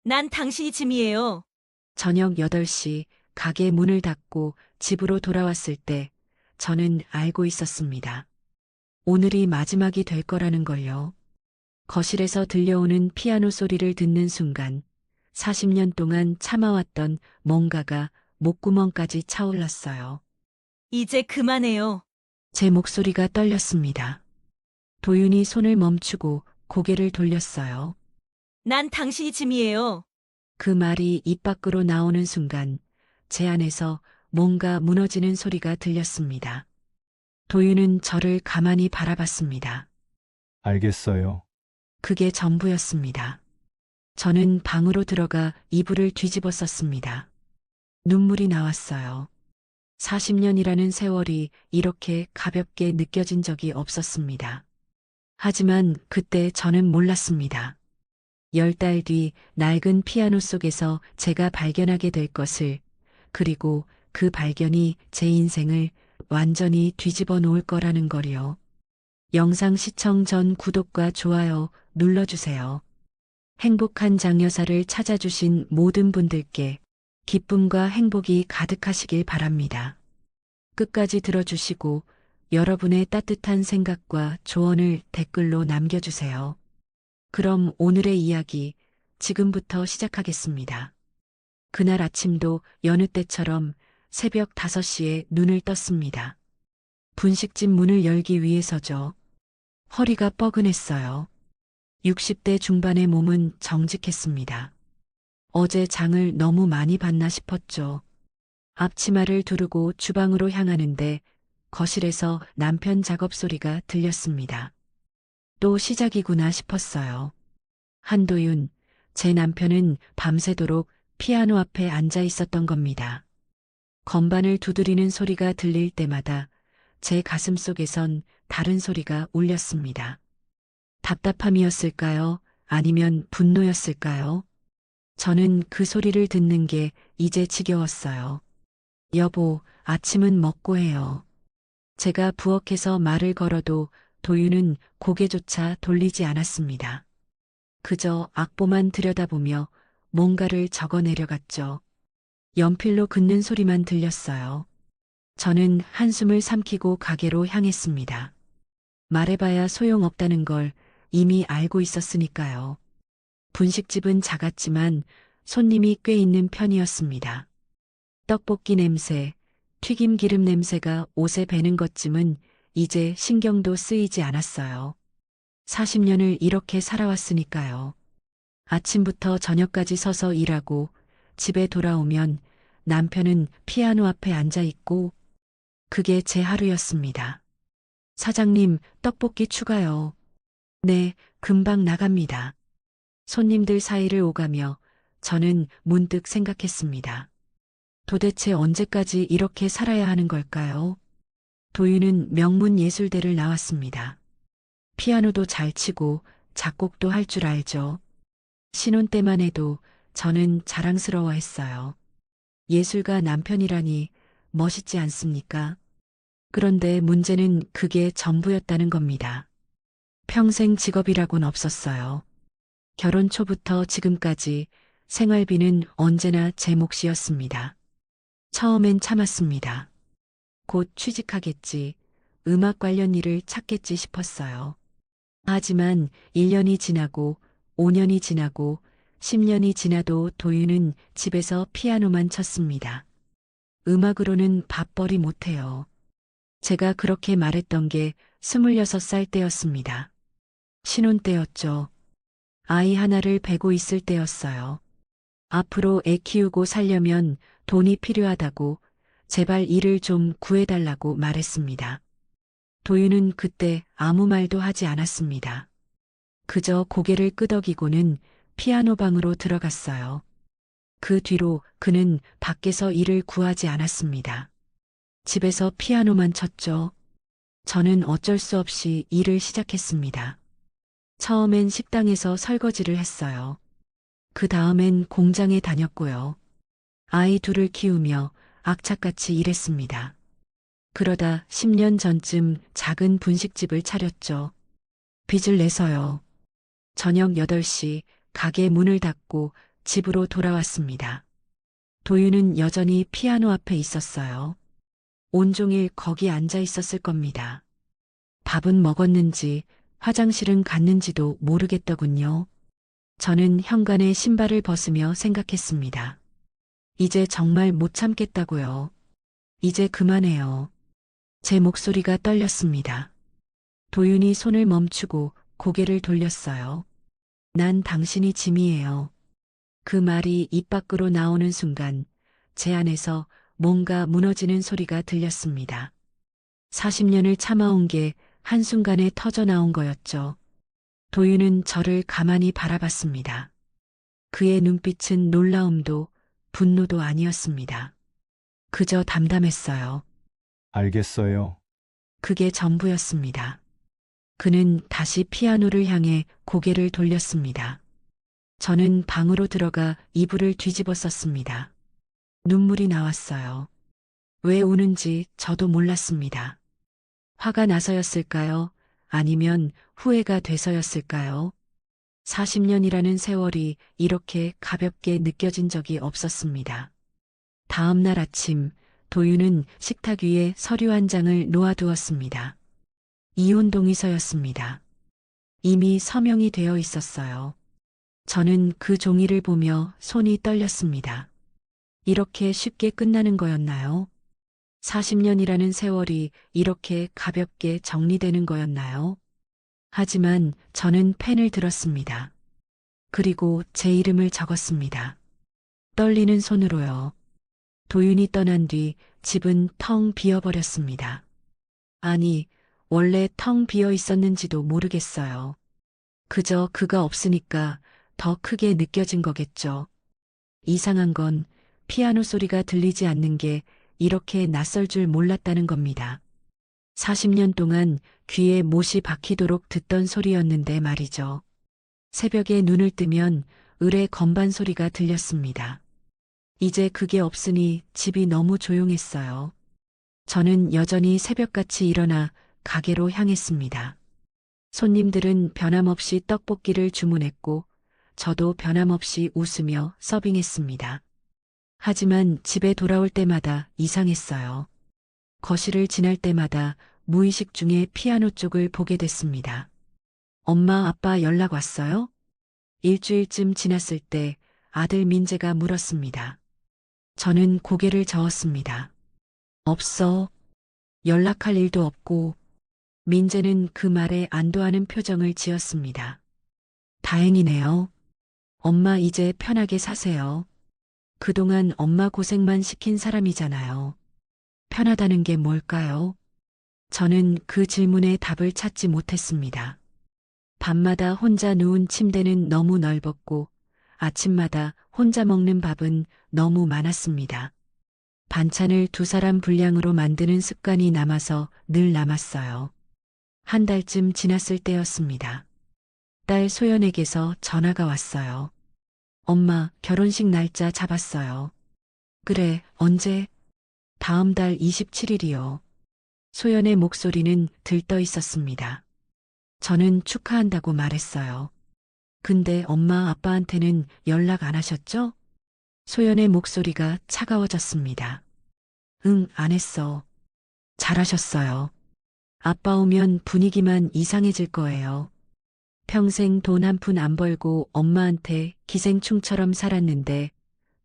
난 당신이 짐이에요. 저녁 8시 가게 문을 닫고 집으로 돌아왔을 때 저는 알고 있었습니다. 오늘이 마지막이 될 거라는 걸요. 거실에서 들려오는 피아노 소리를 듣는 순간 40년 동안 참아왔던 뭔가가 목구멍까지 차올랐어요. 이제 그만해요. 제 목소리가 떨렸습니다. 도윤이 손을 멈추고 고개를 돌렸어요. 난 당신이 짐이에요. 그 말이 입 밖으로 나오는 순간 제 안에서 뭔가 무너지는 소리가 들렸습니다. 도윤은 저를 가만히 바라봤습니다. 알겠어요. 그게 전부였습니다. 저는 방으로 들어가 이불을 뒤집어 썼습니다. 눈물이 나왔어요. 40년이라는 세월이 이렇게 가볍게 느껴진 적이 없었습니다. 하지만 그때 저는 몰랐습니다. 10달 뒤 낡은 피아노 속에서 제가 발견하게 될 것을, 그리고 그 발견이 제 인생을 완전히 뒤집어 놓을 거라는 거리요. 영상 시청 전 구독과 좋아요 눌러주세요. 행복한 장여사를 찾아주신 모든 분들께 기쁨과 행복이 가득하시길 바랍니다. 끝까지 들어주시고 여러분의 따뜻한 생각과 조언을 댓글로 남겨주세요. 그럼 오늘의 이야기 지금부터 시작하겠습니다. 그날 아침도 여느 때처럼 새벽 5시에 눈을 떴습니다. 분식집 문을 열기 위해서죠. 허리가 뻐근했어요. 60대 중반의 몸은 정직했습니다. 어제 장을 너무 많이 봤나 싶었죠. 앞치마를 두르고 주방으로 향하는데 거실에서 남편 작업 소리가 들렸습니다. 또 시작이구나 싶었어요. 한도윤, 제 남편은 밤새도록 피아노 앞에 앉아 있었던 겁니다. 건반을 두드리는 소리가 들릴 때마다 제 가슴 속에선 다른 소리가 울렸습니다. 답답함이었을까요? 아니면 분노였을까요? 저는 그 소리를 듣는 게 이제 지겨웠어요. 여보, 아침은 먹고 해요. 제가 부엌에서 말을 걸어도 도윤은 고개조차 돌리지 않았습니다. 그저 악보만 들여다보며 뭔가를 적어 내려갔죠. 연필로 긋는 소리만 들렸어요. 저는 한숨을 삼키고 가게로 향했습니다. 말해봐야 소용없다는 걸 이미 알고 있었으니까요. 분식집은 작았지만 손님이 꽤 있는 편이었습니다. 떡볶이 냄새, 튀김 기름 냄새가 옷에 배는 것쯤은 이제 신경도 쓰이지 않았어요. 40년을 이렇게 살아왔으니까요. 아침부터 저녁까지 서서 일하고 집에 돌아오면 남편은 피아노 앞에 앉아 있고 그게 제 하루였습니다. 사장님, 떡볶이 추가요. 네, 금방 나갑니다. 손님들 사이를 오가며 저는 문득 생각했습니다. 도대체 언제까지 이렇게 살아야 하는 걸까요? 도윤은 명문예술대를 나왔습니다. 피아노도 잘 치고 작곡도 할 줄 알죠. 신혼 때만 해도 저는 자랑스러워했어요. 예술가 남편이라니 멋있지 않습니까? 그런데 문제는 그게 전부였다는 겁니다. 평생 직업이라곤 없었어요. 결혼 초부터 지금까지 생활비는 언제나 제 몫이었습니다. 처음엔 참았습니다. 곧 취직하겠지, 음악 관련 일을 찾겠지 싶었어요. 하지만 1년이 지나고 5년이 지나고 10년이 지나도 도윤은 집에서 피아노만 쳤습니다. 음악으로는 밥벌이 못해요. 제가 그렇게 말했던 게 26살 때였습니다. 신혼 때였죠. 아이 하나를 베고 있을 때였어요. 앞으로 애 키우고 살려면 돈이 필요하다고 제발 일을 좀 구해달라고 말했습니다. 도윤은 그때 아무 말도 하지 않았습니다. 그저 고개를 끄덕이고는 피아노 방으로 들어갔어요. 그 뒤로 그는 밖에서 일을 구하지 않았습니다. 집에서 피아노만 쳤죠. 저는 어쩔 수 없이 일을 시작했습니다. 처음엔 식당에서 설거지를 했어요. 그 다음엔 공장에 다녔고요. 아이 둘을 키우며 악착같이 일했습니다. 그러다 10년 전쯤 작은 분식집을 차렸죠. 빚을 내서요. 저녁 8시 가게 문을 닫고 집으로 돌아왔습니다. 도윤은 여전히 피아노 앞에 있었어요. 온종일 거기 앉아 있었을 겁니다. 밥은 먹었는지 화장실은 갔는지도 모르겠더군요. 저는 현관에 신발을 벗으며 생각했습니다. 이제 정말 못 참겠다고요. 이제 그만해요. 제 목소리가 떨렸습니다. 도윤이 손을 멈추고 고개를 돌렸어요. 난 당신이 짐이에요. 그 말이 입 밖으로 나오는 순간 제 안에서 뭔가 무너지는 소리가 들렸습니다. 40년을 참아온 게 한순간에 터져 나온 거였죠. 도윤은 저를 가만히 바라봤습니다. 그의 눈빛은 놀라움도 분노도 아니었습니다. 그저 담담했어요. 알겠어요. 그게 전부였습니다. 그는 다시 피아노를 향해 고개를 돌렸습니다. 저는 방으로 들어가 이불을 뒤집어 썼습니다. 눈물이 나왔어요. 왜 우는지 저도 몰랐습니다. 화가 나서였을까요? 아니면 후회가 돼서였을까요? 40년이라는 세월이 이렇게 가볍게 느껴진 적이 없었습니다. 다음 날 아침, 도윤은 식탁 위에 서류 한 장을 놓아두었습니다. 이혼 동의서였습니다. 이미 서명이 되어 있었어요. 저는 그 종이를 보며 손이 떨렸습니다. 이렇게 쉽게 끝나는 거였나요? 40년이라는 세월이 이렇게 가볍게 정리되는 거였나요? 하지만 저는 펜을 들었습니다. 그리고 제 이름을 적었습니다. 떨리는 손으로요. 도윤이 떠난 뒤 집은 텅 비어버렸습니다. 아니, 원래 텅 비어 있었는지도 모르겠어요. 그저 그가 없으니까 더 크게 느껴진 거겠죠. 이상한 건 피아노 소리가 들리지 않는 게 이렇게 낯설 줄 몰랐다는 겁니다. 40년 동안 귀에 못이 박히도록 듣던 소리였는데 말이죠. 새벽에 눈을 뜨면 을의 건반 소리가 들렸습니다. 이제 그게 없으니 집이 너무 조용했어요. 저는 여전히 새벽같이 일어나 가게로 향했습니다. 손님들은 변함없이 떡볶이를 주문했고 저도 변함없이 웃으며 서빙했습니다. 하지만 집에 돌아올 때마다 이상했어요. 거실을 지날 때마다 무의식 중에 피아노 쪽을 보게 됐습니다. 엄마, 아빠 연락 왔어요? 일주일쯤 지났을 때 아들 민재가 물었습니다. 저는 고개를 저었습니다. 없어. 연락할 일도 없고. 민재는 그 말에 안도하는 표정을 지었습니다. 다행이네요. 엄마 이제 편하게 사세요. 그동안 엄마 고생만 시킨 사람이잖아요. 편하다는 게 뭘까요? 저는 그 질문에 답을 찾지 못했습니다. 밤마다 혼자 누운 침대는 너무 넓었고 아침마다 혼자 먹는 밥은 너무 많았습니다. 반찬을 두 사람 분량으로 만드는 습관이 남아서 늘 남았어요. 한 달쯤 지났을 때였습니다. 딸 소연에게서 전화가 왔어요. 엄마, 결혼식 날짜 잡았어요. 그래, 언제? 다음 달 27일이요. 소연의 목소리는 들떠 있었습니다. 저는 축하한다고 말했어요. 근데 엄마 아빠한테는 연락 안 하셨죠? 소연의 목소리가 차가워졌습니다. 응, 안 했어. 잘하셨어요. 아빠 오면 분위기만 이상해질 거예요. 평생 돈 한 푼 안 벌고 엄마한테 기생충처럼 살았는데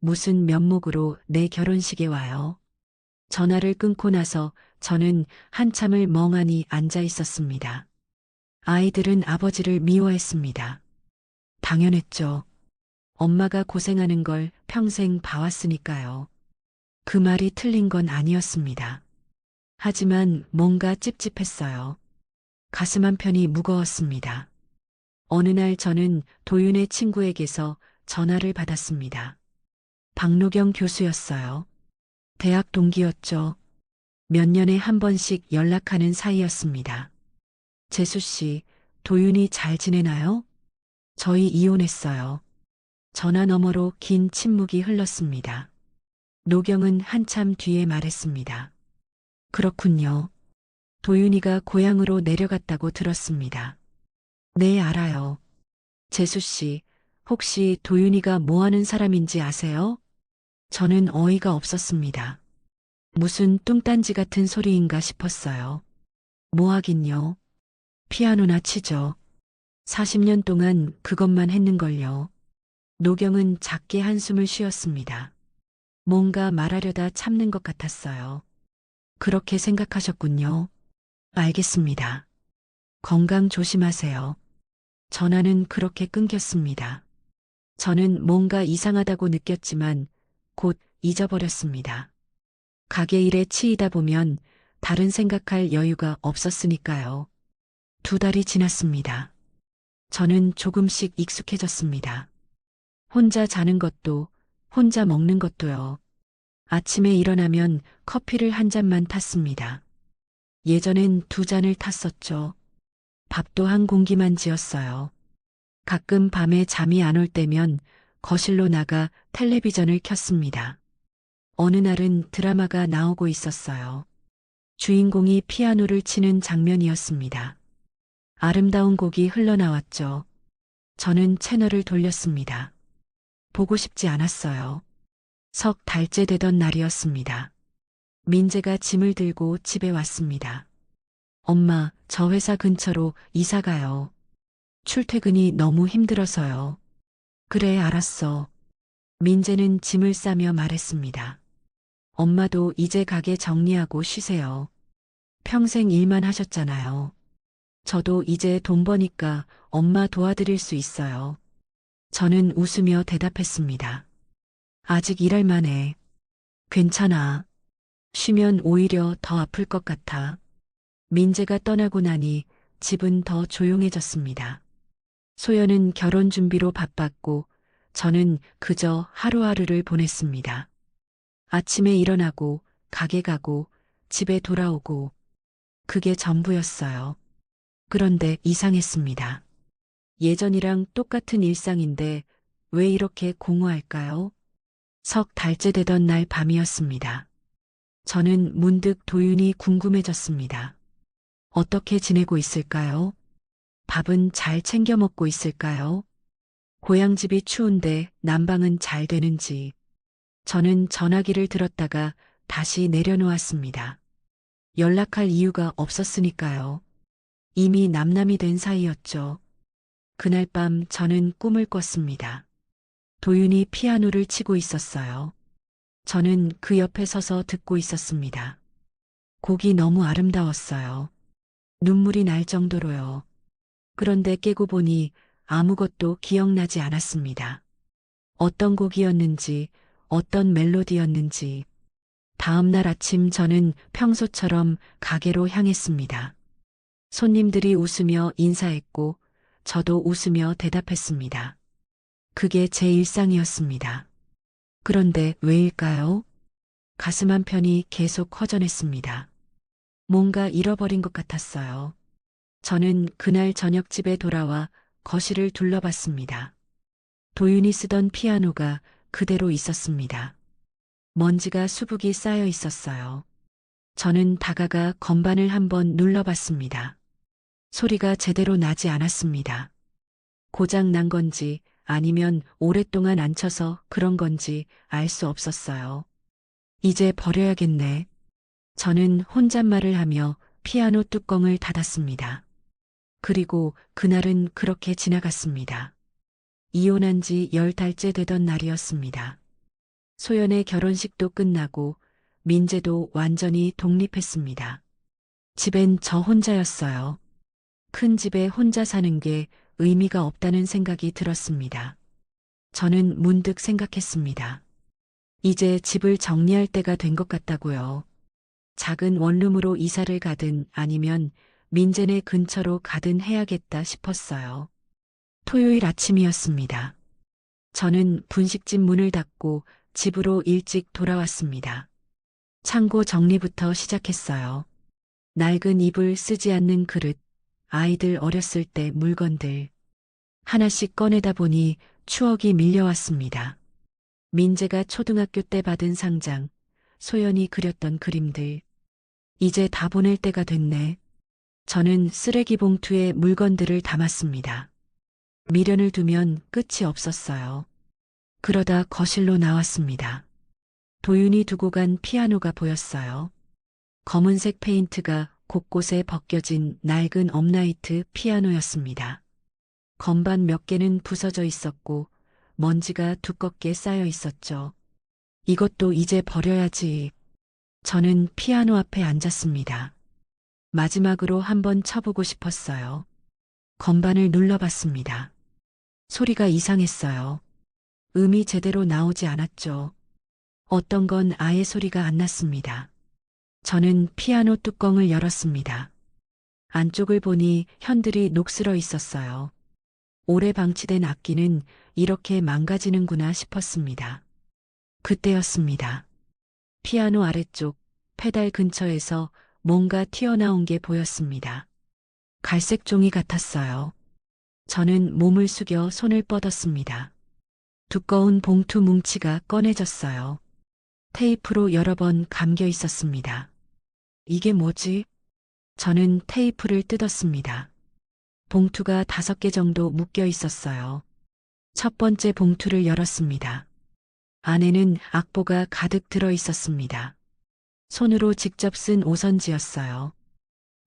무슨 면목으로 내 결혼식에 와요? 전화를 끊고 나서 저는 한참을 멍하니 앉아 있었습니다. 아이들은 아버지를 미워했습니다. 당연했죠. 엄마가 고생하는 걸 평생 봐왔으니까요. 그 말이 틀린 건 아니었습니다. 하지만 뭔가 찝찝했어요. 가슴 한편이 무거웠습니다. 어느 날 저는 도윤의 친구에게서 전화를 받았습니다. 박노경 교수였어요. 대학 동기였죠. 몇 년에 한 번씩 연락하는 사이였습니다. 재수 씨, 도윤이 잘 지내나요? 저희 이혼했어요. 전화 너머로 긴 침묵이 흘렀습니다. 노경은 한참 뒤에 말했습니다. 그렇군요. 도윤이가 고향으로 내려갔다고 들었습니다. 네, 알아요. 재수 씨, 혹시 도윤이가 뭐 하는 사람인지 아세요? 저는 어이가 없었습니다. 무슨 뚱딴지 같은 소리인가 싶었어요. 뭐 하긴요. 피아노나 치죠. 40년 동안 그것만 했는걸요. 노경은 작게 한숨을 쉬었습니다. 뭔가 말하려다 참는 것 같았어요. 그렇게 생각하셨군요. 알겠습니다. 건강 조심하세요. 전화는 그렇게 끊겼습니다. 저는 뭔가 이상하다고 느꼈지만 곧 잊어버렸습니다. 가게 일에 치이다 보면 다른 생각할 여유가 없었으니까요. 2달이 지났습니다. 저는 조금씩 익숙해졌습니다. 혼자 자는 것도, 혼자 먹는 것도요. 아침에 일어나면 커피를 한 잔만 탔습니다. 예전엔 2잔을 탔었죠. 밥도 한 공기만 지었어요. 가끔 밤에 잠이 안 올 때면 거실로 나가 텔레비전을 켰습니다. 어느 날은 드라마가 나오고 있었어요. 주인공이 피아노를 치는 장면이었습니다. 아름다운 곡이 흘러나왔죠. 저는 채널을 돌렸습니다. 보고 싶지 않았어요. 석 달째 되던 날이었습니다. 민재가 짐을 들고 집에 왔습니다. 엄마, 저 회사 근처로 이사 가요. 출퇴근이 너무 힘들어서요. 그래, 알았어. 민재는 짐을 싸며 말했습니다. 엄마도 이제 가게 정리하고 쉬세요. 평생 일만 하셨잖아요. 저도 이제 돈 버니까 엄마 도와드릴 수 있어요. 저는 웃으며 대답했습니다. 아직 일할 만해. 괜찮아. 쉬면 오히려 더 아플 것 같아. 민재가 떠나고 나니 집은 더 조용해졌습니다. 소연은 결혼 준비로 바빴고 저는 그저 하루하루를 보냈습니다. 아침에 일어나고 가게 가고 집에 돌아오고 그게 전부였어요. 그런데 이상했습니다. 예전이랑 똑같은 일상인데 왜 이렇게 공허할까요? 석 달째 되던 날 밤이었습니다. 저는 문득 도윤이 궁금해졌습니다. 어떻게 지내고 있을까요? 밥은 잘 챙겨 먹고 있을까요? 고향집이 추운데 난방은 잘 되는지. 저는 전화기를 들었다가 다시 내려놓았습니다. 연락할 이유가 없었으니까요. 이미 남남이 된 사이였죠. 그날 밤 저는 꿈을 꿨습니다. 도윤이 피아노를 치고 있었어요. 저는 그 옆에 서서 듣고 있었습니다. 곡이 너무 아름다웠어요. 눈물이 날 정도로요. 그런데 깨고 보니 아무것도 기억나지 않았습니다. 어떤 곡이었는지, 어떤 멜로디였는지. 다음 날 아침 저는 평소처럼 가게로 향했습니다. 손님들이 웃으며 인사했고, 저도 웃으며 대답했습니다. 그게 제 일상이었습니다. 그런데 왜일까요? 가슴 한편이 계속 허전했습니다. 뭔가 잃어버린 것 같았어요. 저는 그날 저녁 집에 돌아와 거실을 둘러봤습니다. 도윤이 쓰던 피아노가 그대로 있었습니다. 먼지가 수북이 쌓여 있었어요. 저는 다가가 건반을 한번 눌러봤습니다. 소리가 제대로 나지 않았습니다. 고장 난 건지 아니면 오랫동안 안 쳐서 그런 건지 알 수 없었어요. 이제 버려야겠네. 저는 혼잣말을 하며 피아노 뚜껑을 닫았습니다. 그리고 그날은 그렇게 지나갔습니다. 이혼한 지 10달째 되던 날이었습니다. 소연의 결혼식도 끝나고 민재도 완전히 독립했습니다. 집엔 저 혼자였어요. 큰 집에 혼자 사는 게 의미가 없다는 생각이 들었습니다. 저는 문득 생각했습니다. 이제 집을 정리할 때가 된 것 같다고요. 작은 원룸으로 이사를 가든 아니면 민재네 근처로 가든 해야겠다 싶었어요. 토요일 아침이었습니다. 저는 분식집 문을 닫고 집으로 일찍 돌아왔습니다. 창고 정리부터 시작했어요. 낡은 이불 쓰지 않는 그릇, 아이들 어렸을 때 물건들. 하나씩 꺼내다 보니 추억이 밀려왔습니다. 민재가 초등학교 때 받은 상장, 소연이 그렸던 그림들. 이제 다 보낼 때가 됐네. 저는 쓰레기 봉투에 물건들을 담았습니다. 미련을 두면 끝이 없었어요. 그러다 거실로 나왔습니다. 도윤이 두고 간 피아노가 보였어요. 검은색 페인트가 곳곳에 벗겨진 낡은 업라이트 피아노였습니다. 건반 몇 개는 부서져 있었고 먼지가 두껍게 쌓여 있었죠. 이것도 이제 버려야지. 저는 피아노 앞에 앉았습니다. 마지막으로 한번 쳐보고 싶었어요. 건반을 눌러봤습니다. 소리가 이상했어요. 음이 제대로 나오지 않았죠. 어떤 건 아예 소리가 안 났습니다. 저는 피아노 뚜껑을 열었습니다. 안쪽을 보니 현들이 녹슬어 있었어요. 오래 방치된 악기는 이렇게 망가지는구나 싶었습니다. 그때였습니다. 피아노 아래쪽 페달 근처에서 뭔가 튀어나온 게 보였습니다. 갈색 종이 같았어요. 저는 몸을 숙여 손을 뻗었습니다. 두꺼운 봉투 뭉치가 꺼내졌어요. 테이프로 여러 번 감겨 있었습니다. 이게 뭐지? 저는 테이프를 뜯었습니다. 봉투가 5개 정도 묶여 있었어요. 첫 번째 봉투를 열었습니다. 안에는 악보가 가득 들어 있었습니다. 손으로 직접 쓴 오선지였어요.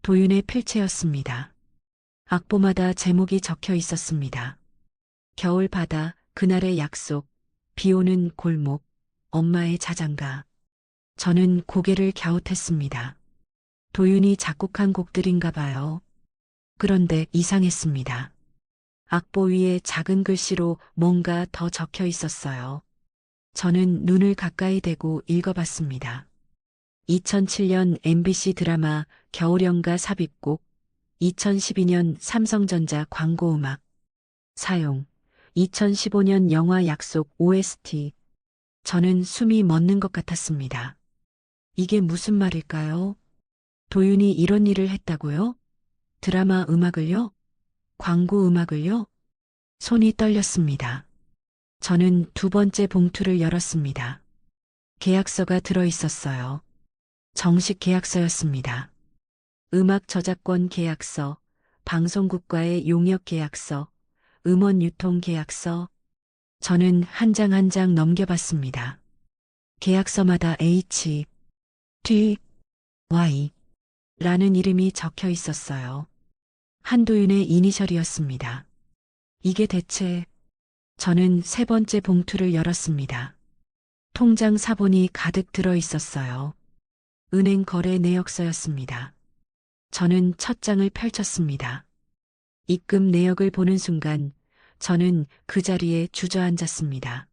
도윤의 필체였습니다. 악보마다 제목이 적혀 있었습니다. 겨울 바다, 그날의 약속, 비 오는 골목, 엄마의 자장가. 저는 고개를 갸웃했습니다. 도윤이 작곡한 곡들인가 봐요. 그런데 이상했습니다. 악보 위에 작은 글씨로 뭔가 더 적혀 있었어요. 저는 눈을 가까이 대고 읽어봤습니다. 2007년 MBC 드라마 겨울연가 삽입곡, 2012년 삼성전자 광고음악, 사용, 2015년 영화 약속 OST. 저는 숨이 멎는 것 같았습니다. 이게 무슨 말일까요? 도윤이 이런 일을 했다고요? 드라마 음악을요? 광고 음악을요? 손이 떨렸습니다. 저는 두 번째 봉투를 열었습니다. 계약서가 들어 있었어요. 정식 계약서였습니다. 음악 저작권 계약서, 방송국과의 용역 계약서, 음원 유통 계약서. 저는 한 장 한 장 넘겨봤습니다. 계약서마다 H, D, Y 라는 이름이 적혀 있었어요. 한도윤의 이니셜이었습니다. 이게 대체... 저는 세 번째 봉투를 열었습니다. 통장 사본이 가득 들어 있었어요. 은행 거래 내역서였습니다. 저는 첫 장을 펼쳤습니다. 입금 내역을 보는 순간 저는 그 자리에 주저앉았습니다.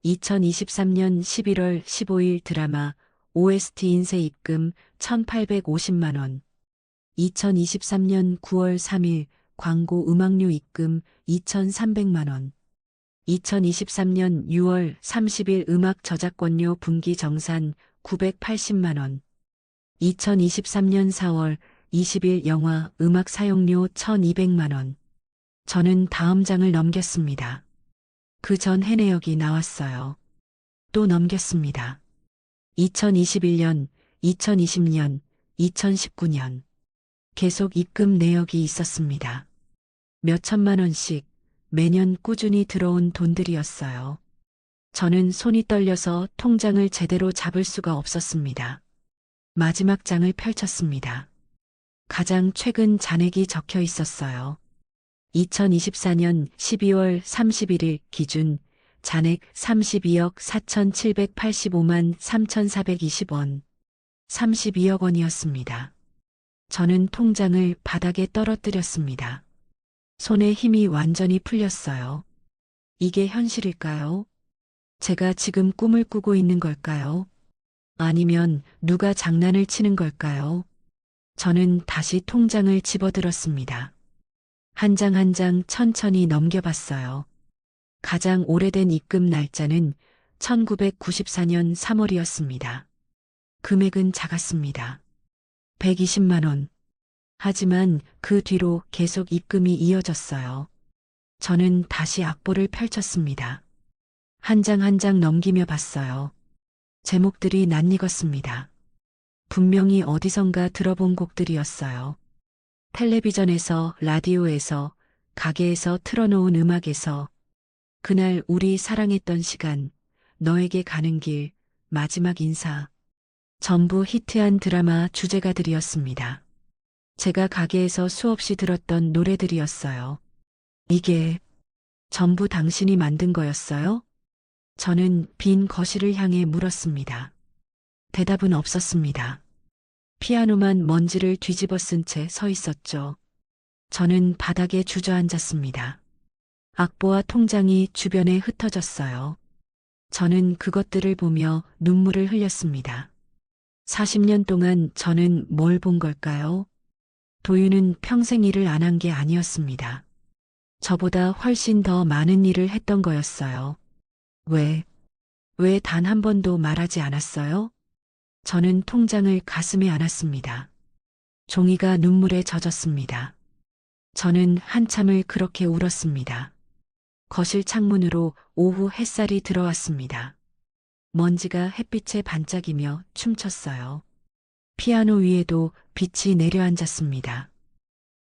2023년 11월 15일 드라마 OST 인쇄 입금 1,850만 원. 2023년 9월 3일 광고 음악료 입금 2,300만 원. 2023년 6월 30일 음악 저작권료 분기 정산 980만 원. 2023년 4월 20일 영화 음악 사용료 1,200만 원. 저는 다음 장을 넘겼습니다. 그 전 해내역이 나왔어요. 또 넘겼습니다. 2021년, 2020년, 2019년. 계속 입금 내역이 있었습니다. 몇 천만 원씩 매년 꾸준히 들어온 돈들이었어요. 저는 손이 떨려서 통장을 제대로 잡을 수가 없었습니다. 마지막 장을 펼쳤습니다. 가장 최근 잔액이 적혀 있었어요. 2024년 12월 31일 기준 잔액 32억 4,785만 3,420원. 32억 원이었습니다. 저는 통장을 바닥에 떨어뜨렸습니다. 손에 힘이 완전히 풀렸어요. 이게 현실일까요? 제가 지금 꿈을 꾸고 있는 걸까요? 아니면 누가 장난을 치는 걸까요? 저는 다시 통장을 집어들었습니다. 한 장 한 장 천천히 넘겨봤어요. 가장 오래된 입금 날짜는 1994년 3월이었습니다. 금액은 작았습니다. 120만 원. 하지만 그 뒤로 계속 입금이 이어졌어요. 저는 다시 악보를 펼쳤습니다. 한 장 한 장 넘기며 봤어요. 제목들이 낯익었습니다. 분명히 어디선가 들어본 곡들이었어요. 텔레비전에서, 라디오에서, 가게에서 틀어놓은 음악에서 그날 우리 사랑했던 시간, 너에게 가는 길, 마지막 인사. 전부 히트한 드라마 주제가들이었습니다. 제가 가게에서 수없이 들었던 노래들이었어요. 이게 전부 당신이 만든 거였어요? 저는 빈 거실을 향해 물었습니다. 대답은 없었습니다. 피아노만 먼지를 뒤집어 쓴 채 서 있었죠. 저는 바닥에 주저앉았습니다. 악보와 통장이 주변에 흩어졌어요. 저는 그것들을 보며 눈물을 흘렸습니다. 40년 동안 저는 뭘 본 걸까요? 도윤은 평생 일을 안 한 게 아니었습니다. 저보다 훨씬 더 많은 일을 했던 거였어요. 왜 단 한 번도 말하지 않았어요? 저는 통장을 가슴에 안았습니다. 종이가 눈물에 젖었습니다. 저는 한참을 그렇게 울었습니다. 거실 창문으로 오후 햇살이 들어왔습니다. 먼지가 햇빛에 반짝이며 춤췄어요. 피아노 위에도 빛이 내려앉았습니다.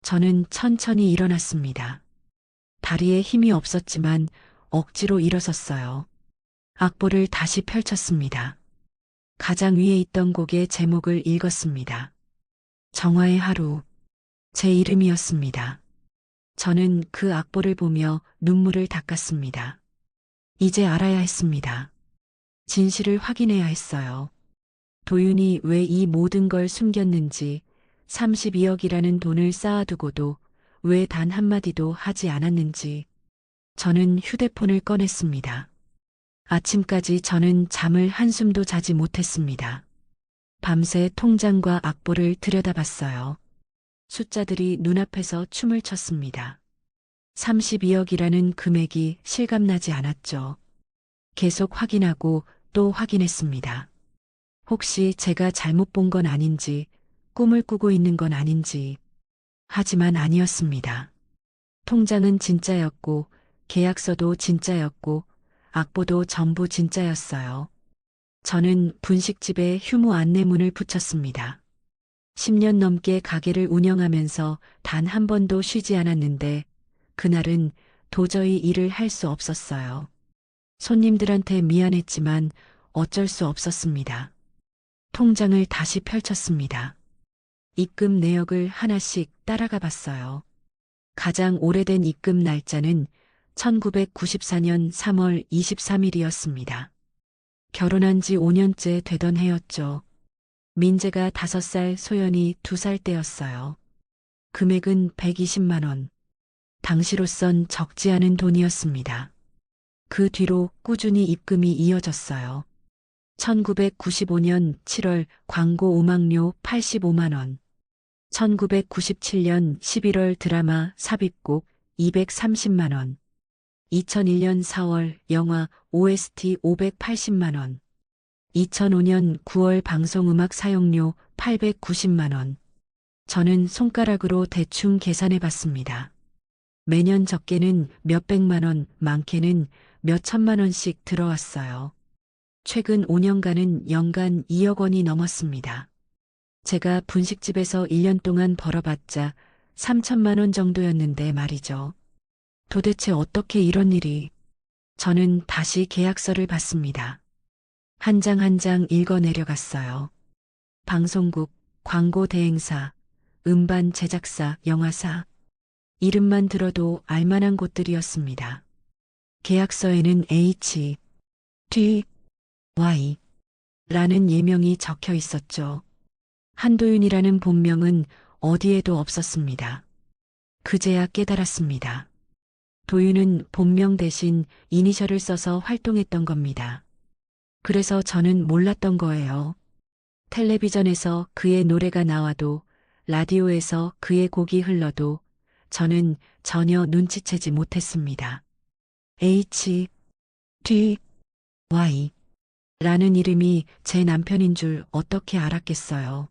저는 천천히 일어났습니다. 다리에 힘이 없었지만 억지로 일어섰어요. 악보를 다시 펼쳤습니다. 가장 위에 있던 곡의 제목을 읽었습니다. 정화의 하루. 제 이름이었습니다. 저는 그 악보를 보며 눈물을 닦았습니다. 이제 알아야 했습니다. 진실을 확인해야 했어요. 도윤이 왜 이 모든 걸 숨겼는지, 32억이라는 돈을 쌓아두고도 왜 단 한마디도 하지 않았는지. 저는 휴대폰을 꺼냈습니다. 아침까지 저는 잠을 한숨도 자지 못했습니다. 밤새 통장과 악보를 들여다봤어요. 숫자들이 눈앞에서 춤을 췄습니다. 32억이라는 금액이 실감나지 않았죠. 계속 확인하고 또 확인했습니다. 혹시 제가 잘못 본 건 아닌지, 꿈을 꾸고 있는 건 아닌지. 하지만 아니었습니다. 통장은 진짜였고, 계약서도 진짜였고, 악보도 전부 진짜였어요. 저는 분식집에 휴무 안내문을 붙였습니다. 10년 넘게 가게를 운영하면서 단 한 번도 쉬지 않았는데, 그날은 도저히 일을 할 수 없었어요. 손님들한테 미안했지만 어쩔 수 없었습니다. 통장을 다시 펼쳤습니다. 입금 내역을 하나씩 따라가 봤어요. 가장 오래된 입금 날짜는 1994년 3월 23일이었습니다. 결혼한 지 5년째 되던 해였죠. 민재가 5살, 소연이 2살 때였어요. 금액은 120만 원. 당시로선 적지 않은 돈이었습니다. 그 뒤로 꾸준히 입금이 이어졌어요. 1995년 7월 광고 음악료 85만 원. 1997년 11월 드라마 삽입곡 230만 원. 2001년 4월 영화 OST 580만 원. 2005년 9월 방송음악 사용료 890만 원. 저는 손가락으로 대충 계산해 봤습니다. 매년 적게는 몇백만 원, 많게는 몇천만 원씩 들어왔어요. 최근 5년간은 연간 2억 원이 넘었습니다. 제가 분식집에서 1년 동안 벌어봤자 3천만 원 정도였는데 말이죠. 도대체 어떻게 이런 일이. 저는 다시 계약서를 봤습니다. 한 장 한 장 읽어 내려갔어요. 방송국, 광고 대행사, 음반 제작사, 영화사. 이름만 들어도 알만한 곳들이었습니다. 계약서에는 H, D, Y 라는 예명이 적혀 있었죠. 한도윤이라는 본명은 어디에도 없었습니다. 그제야 깨달았습니다. 도윤은 본명 대신 이니셜을 써서 활동했던 겁니다. 그래서 저는 몰랐던 거예요. 텔레비전에서 그의 노래가 나와도, 라디오에서 그의 곡이 흘러도 저는 전혀 눈치채지 못했습니다. H, D, Y 라는 이름이 제 남편인 줄 어떻게 알았겠어요.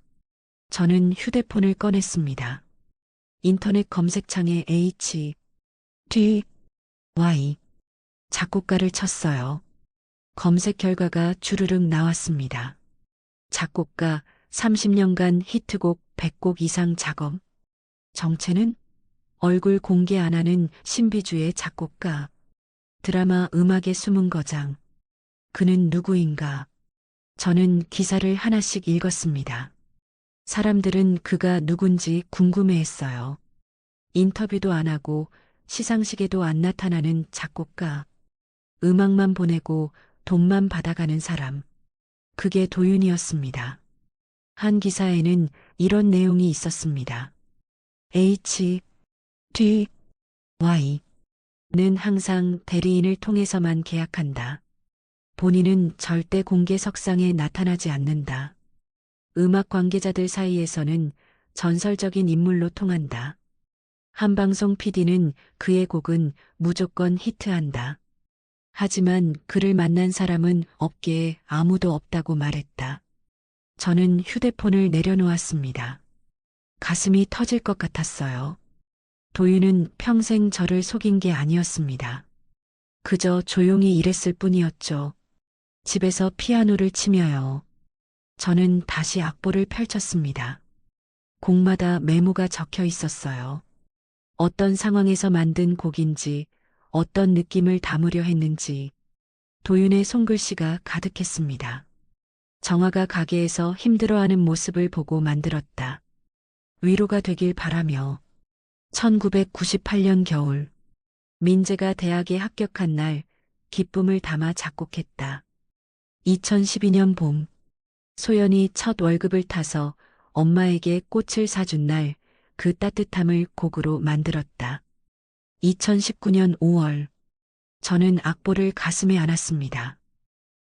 저는 휴대폰을 꺼냈습니다. 인터넷 검색창에 H, D, Y 작곡가를 쳤어요. 검색 결과가 주르륵 나왔습니다. 작곡가 30년간 히트곡 100곡 이상 작업. 정체는 얼굴 공개 안 하는 신비주의 작곡가. 드라마 음악의 숨은 거장. 그는 누구인가? 저는 기사를 하나씩 읽었습니다. 사람들은 그가 누군지 궁금해했어요. 인터뷰도 안 하고 시상식에도 안 나타나는 작곡가. 음악만 보내고 돈만 받아가는 사람. 그게 도윤이었습니다. 한 기사에는 이런 내용이 있었습니다. H, D, Y는 항상 대리인을 통해서만 계약한다. 본인은 절대 공개석상에 나타나지 않는다. 음악 관계자들 사이에서는 전설적인 인물로 통한다. 한방송 PD는 그의 곡은 무조건 히트한다. 하지만 그를 만난 사람은 업계에 아무도 없다고 말했다. 저는 휴대폰을 내려놓았습니다. 가슴이 터질 것 같았어요. 도윤은 평생 저를 속인 게 아니었습니다. 그저 조용히 일했을 뿐이었죠. 집에서 피아노를 치며요. 저는 다시 악보를 펼쳤습니다. 곡마다 메모가 적혀 있었어요. 어떤 상황에서 만든 곡인지, 어떤 느낌을 담으려 했는지, 도윤의 손글씨가 가득했습니다. 정화가 가게에서 힘들어하는 모습을 보고 만들었다. 위로가 되길 바라며. 1998년 겨울, 민재가 대학에 합격한 날, 기쁨을 담아 작곡했다. 2012년 봄, 소연이 첫 월급을 타서 엄마에게 꽃을 사준 날, 그 따뜻함을 곡으로 만들었다. 2019년 5월, 저는 악보를 가슴에 안았습니다.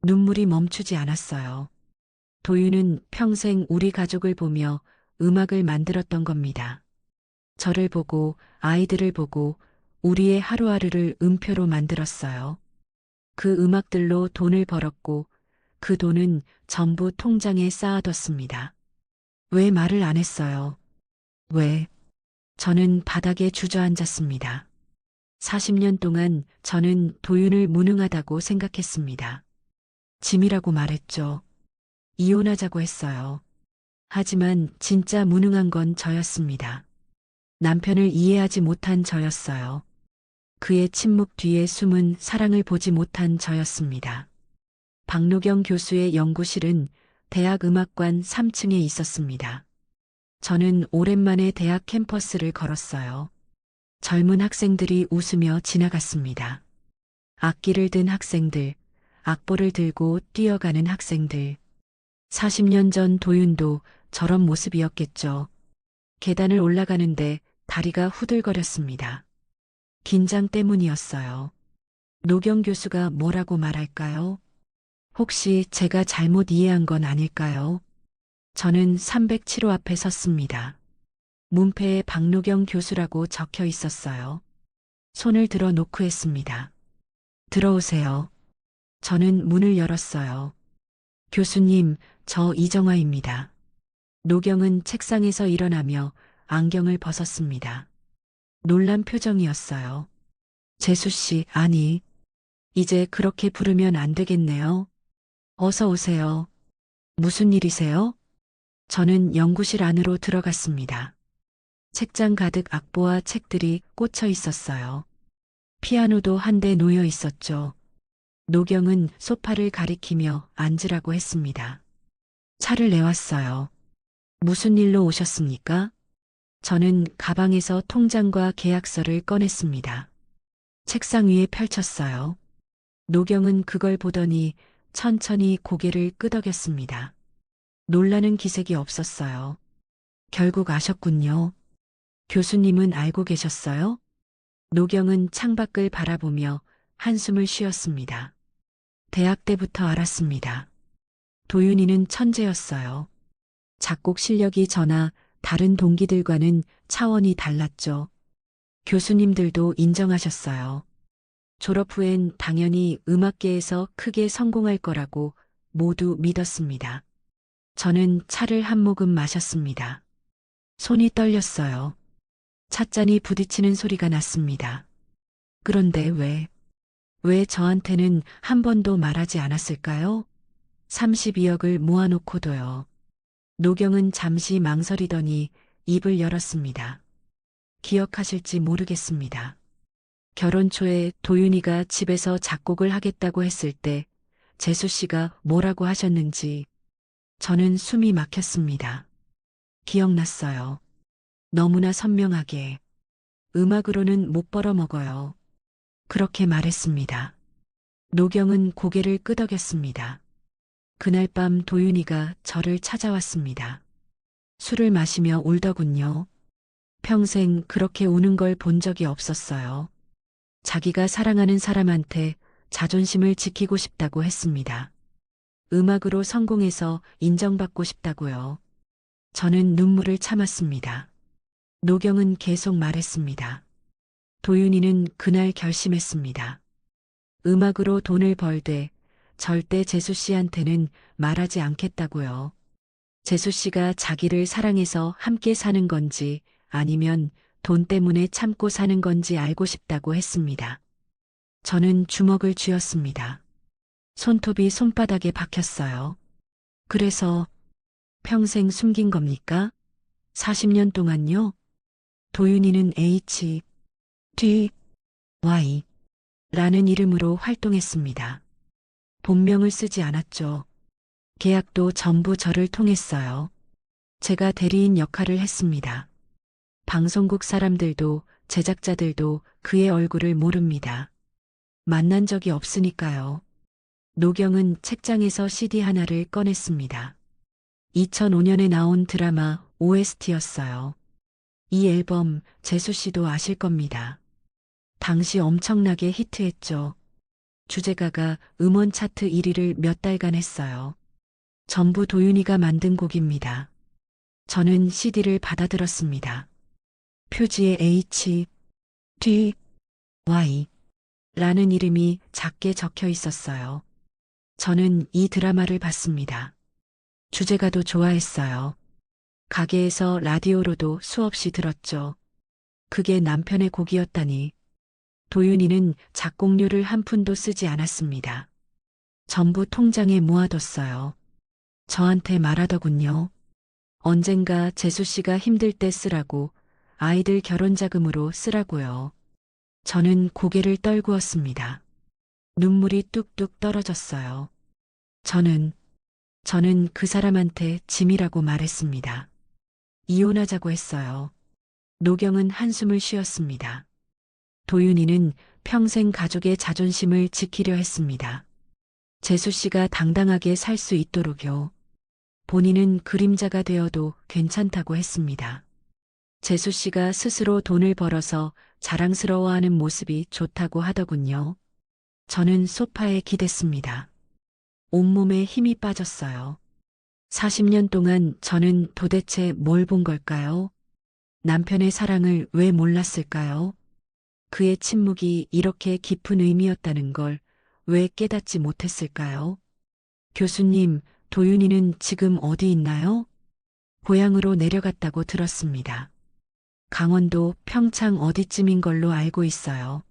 눈물이 멈추지 않았어요. 도윤은 평생 우리 가족을 보며 음악을 만들었던 겁니다. 저를 보고, 아이들을 보고, 우리의 하루하루를 음표로 만들었어요. 그 음악들로 돈을 벌었고, 그 돈은 전부 통장에 쌓아뒀습니다. 왜 말을 안 했어요? 왜? 저는 바닥에 주저앉았습니다. 40년 동안 저는 도윤을 무능하다고 생각했습니다. 짐이라고 말했죠. 이혼하자고 했어요. 하지만 진짜 무능한 건 저였습니다. 남편을 이해하지 못한 저였어요. 그의 침묵 뒤에 숨은 사랑을 보지 못한 저였습니다. 박노경 교수의 연구실은 대학 음악관 3층에 있었습니다. 저는 오랜만에 대학 캠퍼스를 걸었어요. 젊은 학생들이 웃으며 지나갔습니다. 악기를 든 학생들, 악보를 들고 뛰어가는 학생들. 40년 전 도윤도 저런 모습이었겠죠. 계단을 올라가는데 다리가 후들거렸습니다. 긴장 때문이었어요. 노경 교수가 뭐라고 말할까요? 혹시 제가 잘못 이해한 건 아닐까요? 저는 307호 앞에 섰습니다. 문패에 박노경 교수라고 적혀 있었어요. 손을 들어 놓고 했습니다. 들어오세요. 저는 문을 열었어요. 교수님, 저 이정화입니다. 노경은 책상에서 일어나며 안경을 벗었습니다. 놀란 표정이었어요. 재수 씨, 아니. 이제 그렇게 부르면 안 되겠네요. 어서 오세요. 무슨 일이세요? 저는 연구실 안으로 들어갔습니다. 책장 가득 악보와 책들이 꽂혀 있었어요. 피아노도 한 대 놓여 있었죠. 노경은 소파를 가리키며 앉으라고 했습니다. 차를 내왔어요. 무슨 일로 오셨습니까? 저는 가방에서 통장과 계약서를 꺼냈습니다. 책상 위에 펼쳤어요. 노경은 그걸 보더니 천천히 고개를 끄덕였습니다. 놀라는 기색이 없었어요. 결국 아셨군요. 교수님은 알고 계셨어요? 노경은 창밖을 바라보며 한숨을 쉬었습니다. 대학 때부터 알았습니다. 도윤이는 천재였어요. 작곡 실력이 저나 다른 동기들과는 차원이 달랐죠. 교수님들도 인정하셨어요. 졸업 후엔 당연히 음악계에서 크게 성공할 거라고 모두 믿었습니다. 저는 차를 한 모금 마셨습니다. 손이 떨렸어요. 찻잔이 부딪히는 소리가 났습니다. 그런데 왜 저한테는 한 번도 말하지 않았을까요? 32억을 모아놓고도요. 노경은 잠시 망설이더니 입을 열었습니다. 기억하실지 모르겠습니다. 결혼 초에 도윤이가 집에서 작곡을 하겠다고 했을 때 재수 씨가 뭐라고 하셨는지 저는 숨이 막혔습니다. 기억났어요. 너무나 선명하게. 음악으로는 못 벌어먹어요. 그렇게 말했습니다. 노경은 고개를 끄덕였습니다. 그날 밤 도윤이가 저를 찾아왔습니다. 술을 마시며 울더군요. 평생 그렇게 우는 걸 본 적이 없었어요. 자기가 사랑하는 사람한테 자존심을 지키고 싶다고 했습니다. 음악으로 성공해서 인정받고 싶다고요. 저는 눈물을 참았습니다. 노경은 계속 말했습니다. 도윤이는 그날 결심했습니다. 음악으로 돈을 벌되 절대 재수 씨한테는 말하지 않겠다고요. 재수 씨가 자기를 사랑해서 함께 사는 건지 아니면 돈 때문에 참고 사는 건지 알고 싶다고 했습니다. 저는 주먹을 쥐었습니다. 손톱이 손바닥에 박혔어요. 그래서 평생 숨긴 겁니까? 40년 동안요? 도윤이는 H, D, Y 라는 이름으로 활동했습니다. 본명을 쓰지 않았죠. 계약도 전부 저를 통했어요. 제가 대리인 역할을 했습니다. 방송국 사람들도 제작자들도 그의 얼굴을 모릅니다. 만난 적이 없으니까요. 노경은 책장에서 CD 하나를 꺼냈습니다. 2005년에 나온 드라마 OST였어요. 이 앨범 재수 씨도 아실 겁니다. 당시 엄청나게 히트했죠. 주제가가 음원 차트 1위를 몇 달간 했어요. 전부 도윤이가 만든 곡입니다. 저는 CD를 받아들었습니다. 표지에 H, D, Y 라는 이름이 작게 적혀 있었어요. 저는 이 드라마를 봤습니다. 주제가도 좋아했어요. 가게에서 라디오로도 수없이 들었죠. 그게 남편의 곡이었다니. 도윤이는 작곡료를 한 푼도 쓰지 않았습니다. 전부 통장에 모아뒀어요. 저한테 말하더군요. 언젠가 재수 씨가 힘들 때 쓰라고, 아이들 결혼 자금으로 쓰라고요. 저는 고개를 떨구었습니다. 눈물이 뚝뚝 떨어졌어요. 저는 그 사람한테 짐이라고 말했습니다. 이혼하자고 했어요. 노경은 한숨을 쉬었습니다. 도윤이는 평생 가족의 자존심을 지키려 했습니다. 재수 씨가 당당하게 살 수 있도록요. 본인은 그림자가 되어도 괜찮다고 했습니다. 재수 씨가 스스로 돈을 벌어서 자랑스러워하는 모습이 좋다고 하더군요. 저는 소파에 기댔습니다. 온몸에 힘이 빠졌어요. 40년 동안 저는 도대체 뭘 본 걸까요? 남편의 사랑을 왜 몰랐을까요? 그의 침묵이 이렇게 깊은 의미였다는 걸 왜 깨닫지 못했을까요? 교수님, 도윤이는 지금 어디 있나요? 고향으로 내려갔다고 들었습니다. 강원도 평창 어디쯤인 걸로 알고 있어요.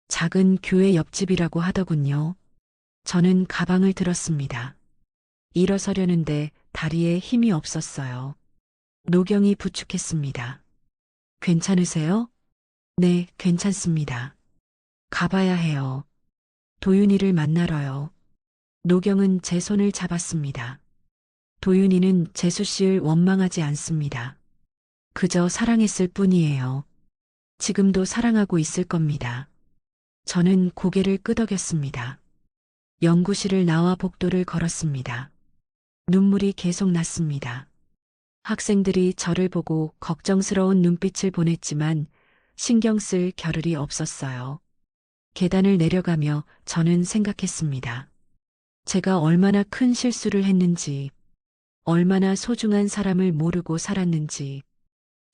작은 교회 옆집이라고 하더군요. 저는 가방을 들었습니다. 일어서려는데 다리에 힘이 없었어요. 노경이 부축했습니다. 괜찮으세요? 네, 괜찮습니다. 가봐야 해요. 도윤이를 만나러요. 노경은 제 손을 잡았습니다. 도윤이는 재수 씨를 원망하지 않습니다. 그저 사랑했을 뿐이에요. 지금도 사랑하고 있을 겁니다. 저는 고개를 끄덕였습니다. 연구실을 나와 복도를 걸었습니다. 눈물이 계속 났습니다. 학생들이 저를 보고 걱정스러운 눈빛을 보냈지만 신경 쓸 겨를이 없었어요. 계단을 내려가며 저는 생각했습니다. 제가 얼마나 큰 실수를 했는지, 얼마나 소중한 사람을 모르고 살았는지,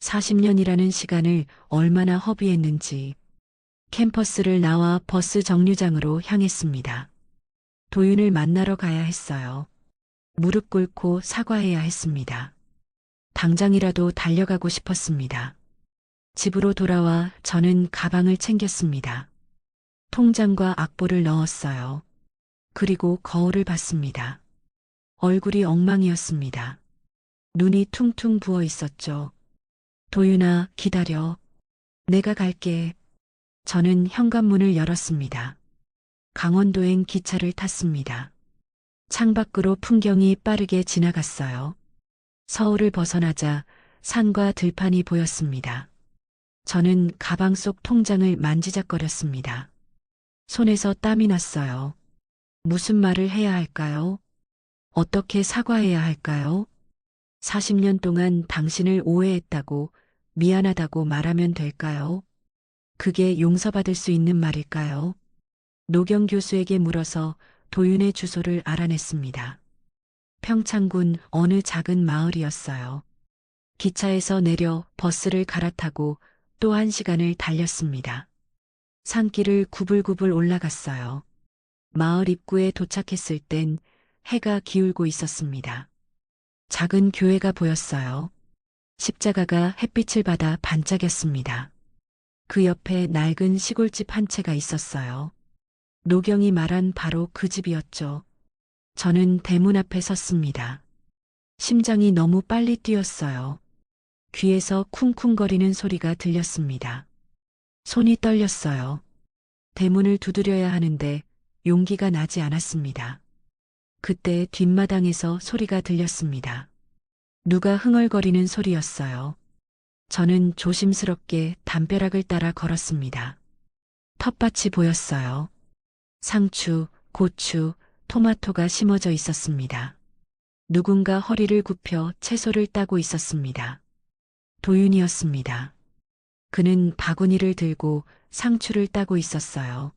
40년이라는 시간을 얼마나 허비했는지. 캠퍼스를 나와 버스 정류장으로 향했습니다. 도윤을 만나러 가야 했어요. 무릎 꿇고 사과해야 했습니다. 당장이라도 달려가고 싶었습니다. 집으로 돌아와 저는 가방을 챙겼습니다. 통장과 악보를 넣었어요. 그리고 거울을 봤습니다. 얼굴이 엉망이었습니다. 눈이 퉁퉁 부어 있었죠. 도윤아, 기다려. 내가 갈게. 저는 현관문을 열었습니다. 강원도행 기차를 탔습니다. 창밖으로 풍경이 빠르게 지나갔어요. 서울을 벗어나자 산과 들판이 보였습니다. 저는 가방 속 통장을 만지작거렸습니다. 손에서 땀이 났어요. 무슨 말을 해야 할까요? 어떻게 사과해야 할까요? 40년 동안 당신을 오해했다고, 미안하다고 말하면 될까요? 그게 용서받을 수 있는 말일까요? 노경 교수에게 물어서 도윤의 주소를 알아냈습니다. 평창군 어느 작은 마을이었어요. 기차에서 내려 버스를 갈아타고 또 1시간을 달렸습니다. 산길을 구불구불 올라갔어요. 마을 입구에 도착했을 땐 해가 기울고 있었습니다. 작은 교회가 보였어요. 십자가가 햇빛을 받아 반짝였습니다. 그 옆에 낡은 시골집 한 채가 있었어요. 노경이 말한 바로 그 집이었죠. 저는 대문 앞에 섰습니다. 심장이 너무 빨리 뛰었어요. 귀에서 쿵쿵거리는 소리가 들렸습니다. 손이 떨렸어요. 대문을 두드려야 하는데 용기가 나지 않았습니다. 그때 뒷마당에서 소리가 들렸습니다. 누가 흥얼거리는 소리였어요. 저는 조심스럽게 담벼락을 따라 걸었습니다. 텃밭이 보였어요. 상추, 고추, 토마토가 심어져 있었습니다. 누군가 허리를 굽혀 채소를 따고 있었습니다. 도윤이었습니다. 그는 바구니를 들고 상추를 따고 있었어요.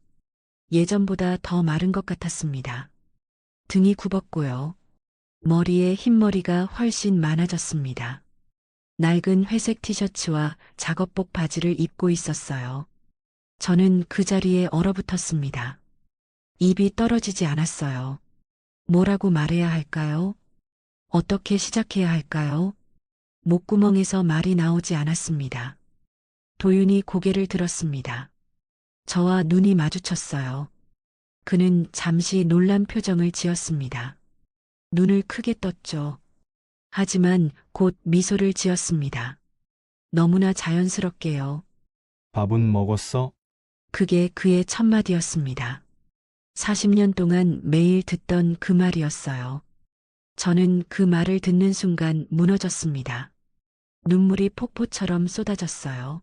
예전보다 더 마른 것 같았습니다. 등이 굽었고요. 머리에 흰머리가 훨씬 많아졌습니다. 낡은 회색 티셔츠와 작업복 바지를 입고 있었어요. 저는 그 자리에 얼어붙었습니다. 입이 떨어지지 않았어요. 뭐라고 말해야 할까요? 어떻게 시작해야 할까요? 목구멍에서 말이 나오지 않았습니다. 도윤이 고개를 들었습니다. 저와 눈이 마주쳤어요. 그는 잠시 놀란 표정을 지었습니다. 눈을 크게 떴죠. 하지만 곧 미소를 지었습니다. 너무나 자연스럽게요. 밥은 먹었어? 그게 그의 첫마디였습니다. 40년 동안 매일 듣던 그 말이었어요. 저는 그 말을 듣는 순간 무너졌습니다. 눈물이 폭포처럼 쏟아졌어요.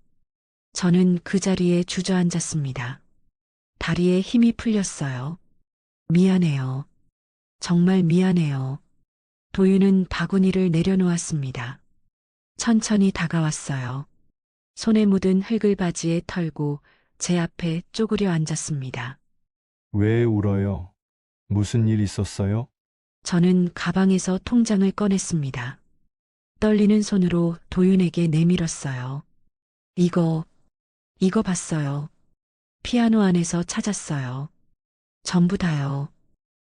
저는 그 자리에 주저앉았습니다. 다리에 힘이 풀렸어요. 미안해요. 정말 미안해요. 도윤은 바구니를 내려놓았습니다. 천천히 다가왔어요. 손에 묻은 흙을 바지에 털고 제 앞에 쪼그려 앉았습니다. 왜 울어요? 무슨 일 있었어요? 저는 가방에서 통장을 꺼냈습니다. 떨리는 손으로 도윤에게 내밀었어요. 이거 봤어요. 피아노 안에서 찾았어요. 전부 다요.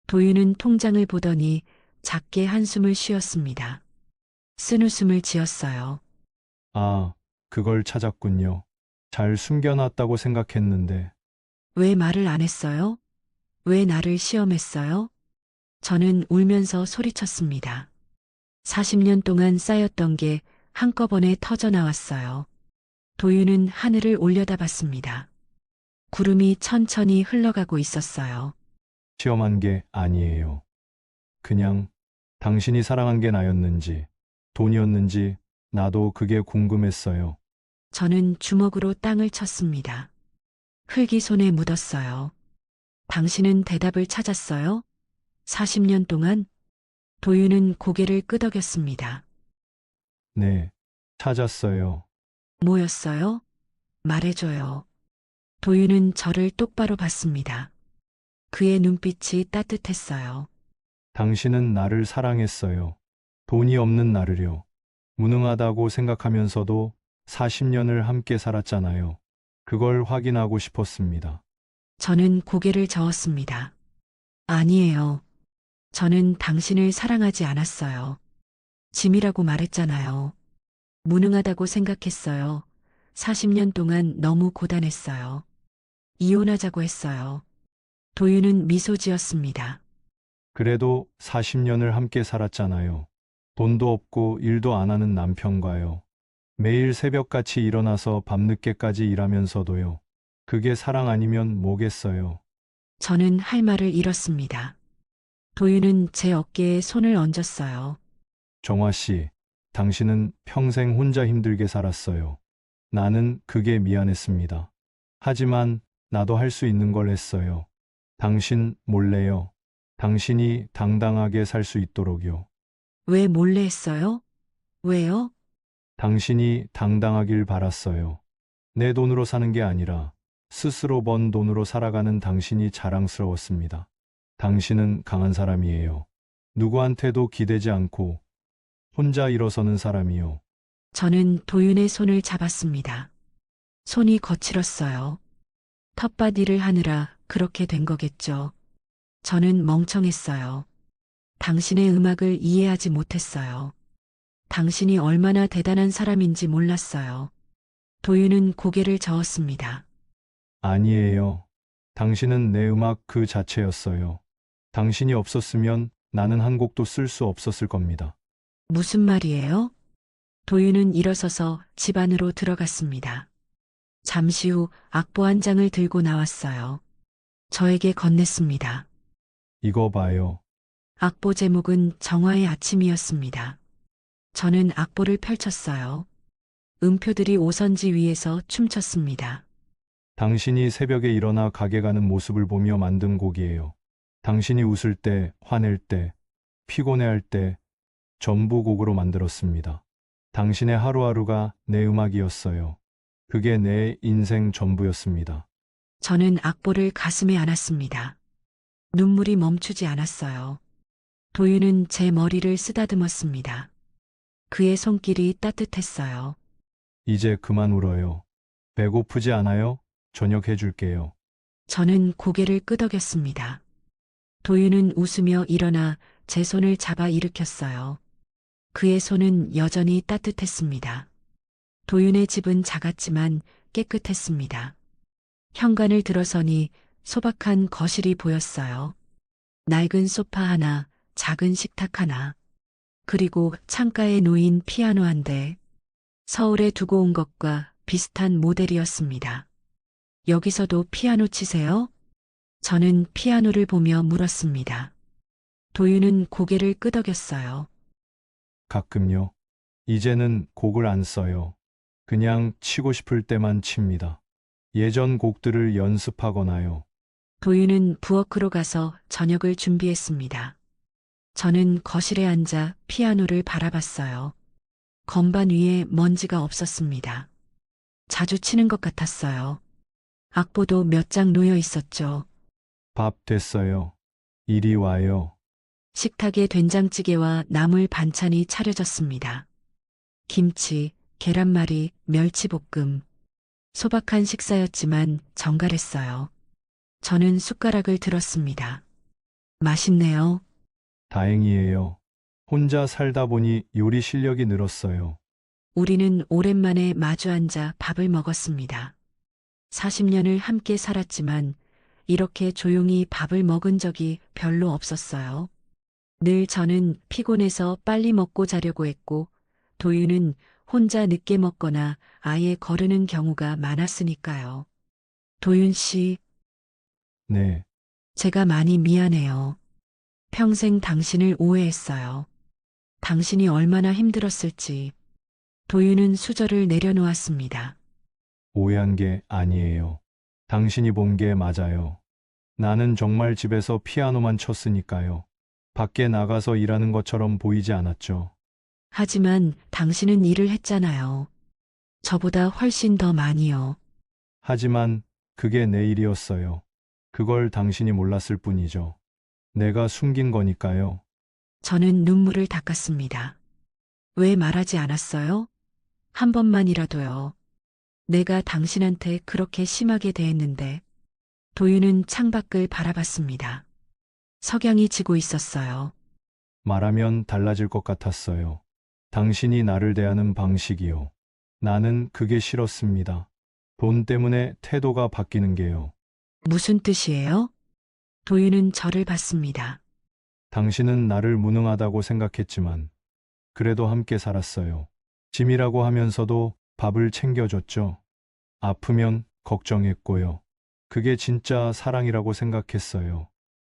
도윤은 통장을 보더니 작게 한숨을 쉬었습니다. 쓴웃음을 지었어요. 아, 그걸 찾았군요. 잘 숨겨놨다고 생각했는데, 왜 말을 안 했어요? 왜 나를 시험했어요? 저는 울면서 소리쳤습니다. 40년 동안 쌓였던 게 한꺼번에 터져 나왔어요. 도윤은 하늘을 올려다봤습니다. 구름이 천천히 흘러가고 있었어요. 시험한 게 아니에요. 그냥 당신이 사랑한 게 나였는지, 돈이었는지, 나도 그게 궁금했어요. 저는 주먹으로 땅을 쳤습니다. 흙이 손에 묻었어요. 당신은 대답을 찾았어요? 40년 동안? 도윤은 고개를 끄덕였습니다. 네, 찾았어요. 뭐였어요? 말해줘요. 도윤은 저를 똑바로 봤습니다. 그의 눈빛이 따뜻했어요. 당신은 나를 사랑했어요. 돈이 없는 나를요. 무능하다고 생각하면서도 40년을 함께 살았잖아요. 그걸 확인하고 싶었습니다. 저는 고개를 저었습니다. 아니에요. 저는 당신을 사랑하지 않았어요. 짐이라고 말했잖아요. 무능하다고 생각했어요. 40년 동안 너무 고단했어요. 이혼하자고 했어요. 도윤은 미소 지었습니다. 그래도 40년을 함께 살았잖아요. 돈도 없고 일도 안 하는 남편과요. 매일 새벽같이 일어나서 밤늦게까지 일하면서도요. 그게 사랑 아니면 뭐겠어요. 저는 할 말을 잃었습니다. 도윤은 제 어깨에 손을 얹었어요. 정화 씨, 당신은 평생 혼자 힘들게 살았어요. 나는 그게 미안했습니다. 하지만 나도 할 수 있는 걸 했어요. 당신 몰래요. 당신이 당당하게 살 수 있도록요. 왜 몰래 했어요? 왜요? 당신이 당당하길 바랐어요. 내 돈으로 사는 게 아니라 스스로 번 돈으로 살아가는 당신이 자랑스러웠습니다. 당신은 강한 사람이에요. 누구한테도 기대지 않고 혼자 일어서는 사람이요. 저는 도윤의 손을 잡았습니다. 손이 거칠었어요. 텃밭 일을 하느라 그렇게 된 거겠죠. 저는 멍청했어요. 당신의 음악을 이해하지 못했어요. 당신이 얼마나 대단한 사람인지 몰랐어요. 도윤은 고개를 저었습니다. 아니에요. 당신은 내 음악 그 자체였어요. 당신이 없었으면 나는 한 곡도 쓸 수 없었을 겁니다. 무슨 말이에요? 도윤은 일어서서 집 안으로 들어갔습니다. 잠시 후 악보 한 장을 들고 나왔어요. 저에게 건넸습니다. 이거 봐요. 악보 제목은 정화의 아침이었습니다. 저는 악보를 펼쳤어요. 음표들이 오선지 위에서 춤췄습니다. 당신이 새벽에 일어나 가게 가는 모습을 보며 만든 곡이에요. 당신이 웃을 때, 화낼 때, 피곤해할 때 전부 곡으로 만들었습니다. 당신의 하루하루가 내 음악이었어요. 그게 내 인생 전부였습니다. 저는 악보를 가슴에 안았습니다. 눈물이 멈추지 않았어요. 도윤은 제 머리를 쓰다듬었습니다. 그의 손길이 따뜻했어요. 이제 그만 울어요. 배고프지 않아요? 저녁 해줄게요. 저는 고개를 끄덕였습니다. 도윤은 웃으며 일어나 제 손을 잡아 일으켰어요. 그의 손은 여전히 따뜻했습니다. 도윤의 집은 작았지만 깨끗했습니다. 현관을 들어서니 소박한 거실이 보였어요. 낡은 소파 하나, 작은 식탁 하나, 그리고 창가에 놓인 피아노 한 대. 서울에 두고 온 것과 비슷한 모델이었습니다. 여기서도 피아노 치세요? 저는 피아노를 보며 물었습니다. 도윤은 고개를 끄덕였어요. 가끔요. 이제는 곡을 안 써요. 그냥 치고 싶을 때만 칩니다. 예전 곡들을 연습하거나요. 도윤은 부엌으로 가서 저녁을 준비했습니다. 저는 거실에 앉아 피아노를 바라봤어요. 건반 위에 먼지가 없었습니다. 자주 치는 것 같았어요. 악보도 몇 장 놓여 있었죠. 밥 됐어요. 이리 와요. 식탁에 된장찌개와 나물 반찬이 차려졌습니다. 김치, 계란말이, 멸치볶음. 소박한 식사였지만 정갈했어요. 저는 숟가락을 들었습니다. 맛있네요. 다행이에요. 혼자 살다 보니 요리 실력이 늘었어요. 우리는 오랜만에 마주 앉아 밥을 먹었습니다. 40년을 함께 살았지만 이렇게 조용히 밥을 먹은 적이 별로 없었어요. 늘 저는 피곤해서 빨리 먹고 자려고 했고 도윤은 혼자 늦게 먹거나 아예 거르는 경우가 많았으니까요. 도윤 씨, 네, 제가 많이 미안해요. 평생 당신을 오해했어요. 당신이 얼마나 힘들었을지. 도윤은 수저를 내려놓았습니다. 오해한 게 아니에요. 당신이 본 게 맞아요. 나는 정말 집에서 피아노만 쳤으니까요. 밖에 나가서 일하는 것처럼 보이지 않았죠. 하지만 당신은 일을 했잖아요. 저보다 훨씬 더 많이요. 하지만 그게 내 일이었어요. 그걸 당신이 몰랐을 뿐이죠. 내가 숨긴 거니까요. 저는 눈물을 닦았습니다. 왜 말하지 않았어요? 한 번만이라도요. 내가 당신한테 그렇게 심하게 대했는데. 도윤은 창밖을 바라봤습니다. 석양이 지고 있었어요. 말하면 달라질 것 같았어요. 당신이 나를 대하는 방식이요. 나는 그게 싫었습니다. 돈 때문에 태도가 바뀌는 게요. 무슨 뜻이에요? 도윤은 저를 봤습니다. 당신은 나를 무능하다고 생각했지만, 그래도 함께 살았어요. 짐이라고 하면서도 밥을 챙겨줬죠. 아프면 걱정했고요. 그게 진짜 사랑이라고 생각했어요.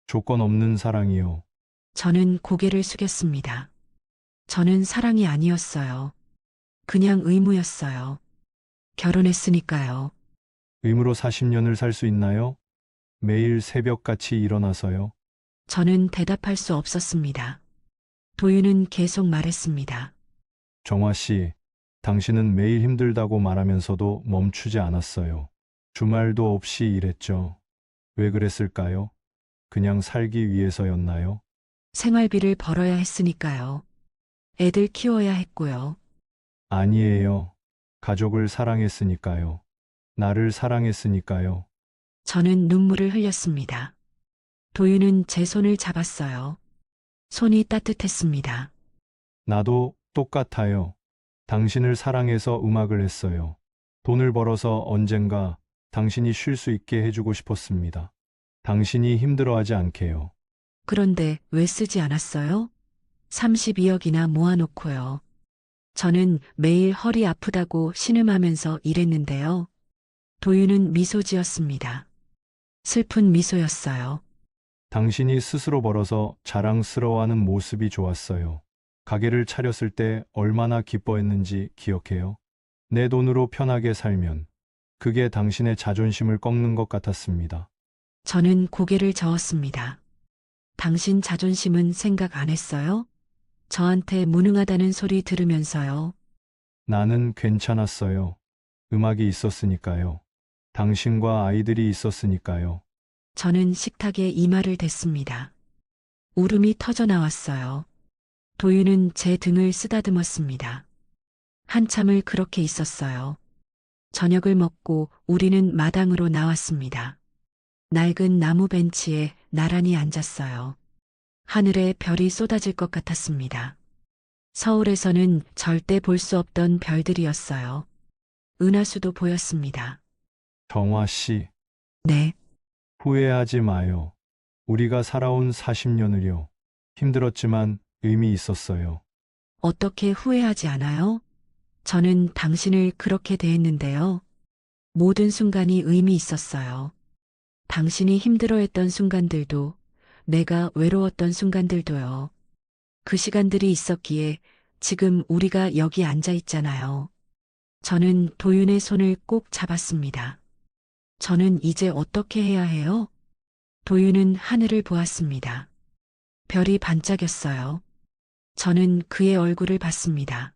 조건 없는 사랑이요. 저는 고개를 숙였습니다. 저는 사랑이 아니었어요. 그냥 의무였어요. 결혼했으니까요. 의무로 40년을 살 수 있나요? 매일 새벽같이 일어나서요. 저는 대답할 수 없었습니다. 도윤은 계속 말했습니다. 정화 씨, 당신은 매일 힘들다고 말하면서도 멈추지 않았어요. 주말도 없이 일했죠. 왜 그랬을까요? 그냥 살기 위해서였나요? 생활비를 벌어야 했으니까요. 애들 키워야 했고요. 아니에요. 가족을 사랑했으니까요. 나를 사랑했으니까요. 저는 눈물을 흘렸습니다. 도윤은 제 손을 잡았어요. 손이 따뜻했습니다. 나도 똑같아요. 당신을 사랑해서 음악을 했어요. 돈을 벌어서 언젠가 당신이 쉴 수 있게 해주고 싶었습니다. 당신이 힘들어하지 않게요. 그런데 왜 쓰지 않았어요? 32억이나 모아놓고요. 저는 매일 허리 아프다고 신음하면서 일했는데요. 도윤은 미소 지었습니다. 슬픈 미소였어요. 당신이 스스로 벌어서 자랑스러워하는 모습이 좋았어요. 가게를 차렸을 때 얼마나 기뻐했는지 기억해요. 내 돈으로 편하게 살면 그게 당신의 자존심을 꺾는 것 같았습니다. 저는 고개를 저었습니다. 당신 자존심은 생각 안 했어요? 저한테 무능하다는 소리 들으면서요. 나는 괜찮았어요. 음악이 있었으니까요. 당신과 아이들이 있었으니까요. 저는 식탁에 이마를 댔습니다. 울음이 터져 나왔어요. 도윤은 제 등을 쓰다듬었습니다. 한참을 그렇게 있었어요. 저녁을 먹고 우리는 마당으로 나왔습니다. 낡은 나무 벤치에 나란히 앉았어요. 하늘에 별이 쏟아질 것 같았습니다. 서울에서는 절대 볼 수 없던 별들이었어요. 은하수도 보였습니다. 정화 씨, 네, 후회하지 마요. 우리가 살아온 40년을요. 힘들었지만 의미 있었어요. 어떻게 후회하지 않아요? 저는 당신을 그렇게 대했는데요. 모든 순간이 의미 있었어요. 당신이 힘들어했던 순간들도, 내가 외로웠던 순간들도요. 그 시간들이 있었기에 지금 우리가 여기 앉아 있잖아요. 저는 도윤의 손을 꼭 잡았습니다. 저는 이제 어떻게 해야 해요? 도윤은 하늘을 보았습니다. 별이 반짝였어요. 저는 그의 얼굴을 봤습니다.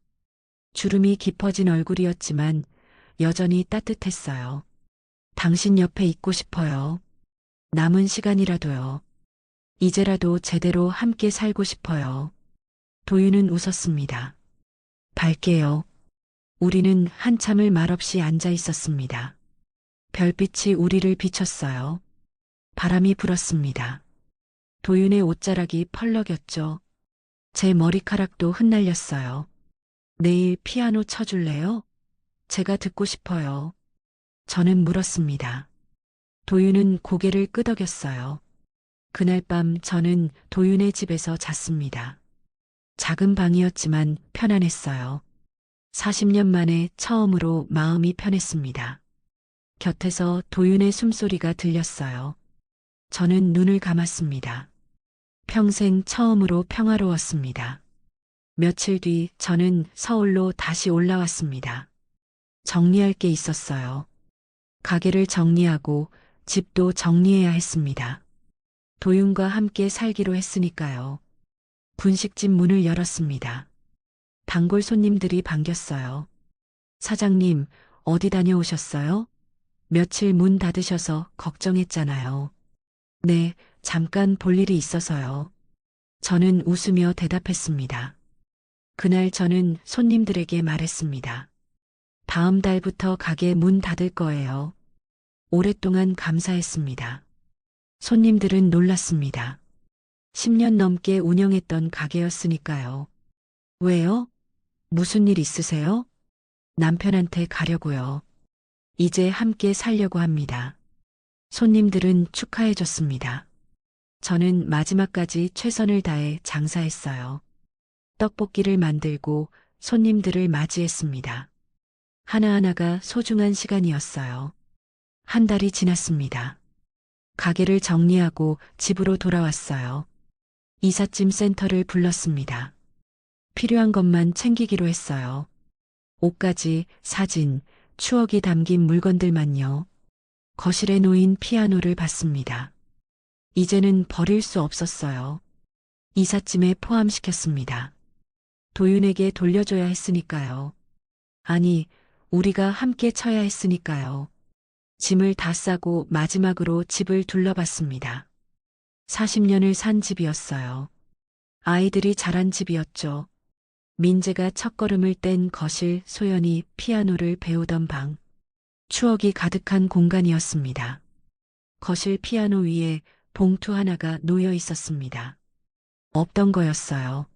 주름이 깊어진 얼굴이었지만 여전히 따뜻했어요. 당신 옆에 있고 싶어요. 남은 시간이라도요. 이제라도 제대로 함께 살고 싶어요. 도윤은 웃었습니다. 밝게요. 우리는 한참을 말없이 앉아 있었습니다. 별빛이 우리를 비췄어요. 바람이 불었습니다. 도윤의 옷자락이 펄럭였죠. 제 머리카락도 흩날렸어요. 내일 피아노 쳐줄래요? 제가 듣고 싶어요. 저는 물었습니다. 도윤은 고개를 끄덕였어요. 그날 밤 저는 도윤의 집에서 잤습니다. 작은 방이었지만 편안했어요. 40년 만에 처음으로 마음이 편했습니다. 곁에서 도윤의 숨소리가 들렸어요. 저는 눈을 감았습니다. 평생 처음으로 평화로웠습니다. 며칠 뒤 저는 서울로 다시 올라왔습니다. 정리할 게 있었어요. 가게를 정리하고 집도 정리해야 했습니다. 도윤과 함께 살기로 했으니까요. 분식집 문을 열었습니다. 단골 손님들이 반겼어요. 사장님, 어디 다녀오셨어요? 며칠 문 닫으셔서 걱정했잖아요. 네, 잠깐 볼 일이 있어서요. 저는 웃으며 대답했습니다. 그날 저는 손님들에게 말했습니다. 다음 달부터 가게 문 닫을 거예요. 오랫동안 감사했습니다. 손님들은 놀랐습니다. 10년 넘게 운영했던 가게였으니까요. 왜요? 무슨 일 있으세요? 남편한테 가려고요. 이제 함께 살려고 합니다. 손님들은 축하해줬습니다. 저는 마지막까지 최선을 다해 장사했어요. 떡볶이를 만들고 손님들을 맞이했습니다. 하나하나가 소중한 시간이었어요. 한 달이 지났습니다. 가게를 정리하고 집으로 돌아왔어요. 이삿짐 센터를 불렀습니다. 필요한 것만 챙기기로 했어요. 옷가지, 사진, 추억이 담긴 물건들만요. 거실에 놓인 피아노를 봤습니다. 이제는 버릴 수 없었어요. 이삿짐에 포함시켰습니다. 도윤에게 돌려줘야 했으니까요. 아니, 우리가 함께 쳐야 했으니까요. 짐을 다 싸고 마지막으로 집을 둘러봤습니다. 40년을 산 집이었어요. 아이들이 자란 집이었죠. 민재가 첫걸음을 뗀 거실, 소연이 피아노를 배우던 방. 추억이 가득한 공간이었습니다. 거실 피아노 위에 봉투 하나가 놓여 있었습니다. 없던 거였어요.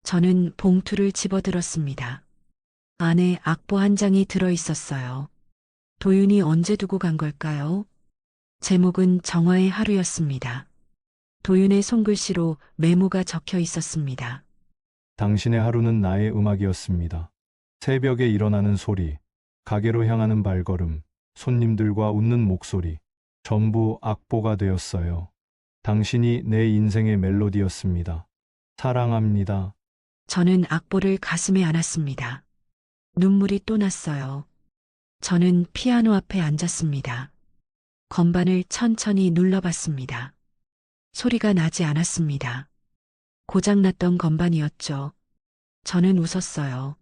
저는 봉투를 집어들었습니다. 안에 악보 한 장이 들어 있었어요. 도윤이 언제 두고 간 걸까요? 제목은 정화의 하루였습니다. 도윤의 손글씨로 메모가 적혀 있었습니다. 당신의 하루는 나의 음악이었습니다. 새벽에 일어나는 소리, 가게로 향하는 발걸음, 손님들과 웃는 목소리, 전부 악보가 되었어요. 당신이 내 인생의 멜로디였습니다. 사랑합니다. 저는 악보를 가슴에 안았습니다. 눈물이 또 났어요. 저는 피아노 앞에 앉았습니다. 건반을 천천히 눌러봤습니다. 소리가 나지 않았습니다. 고장났던 건반이었죠. 저는 웃었어요.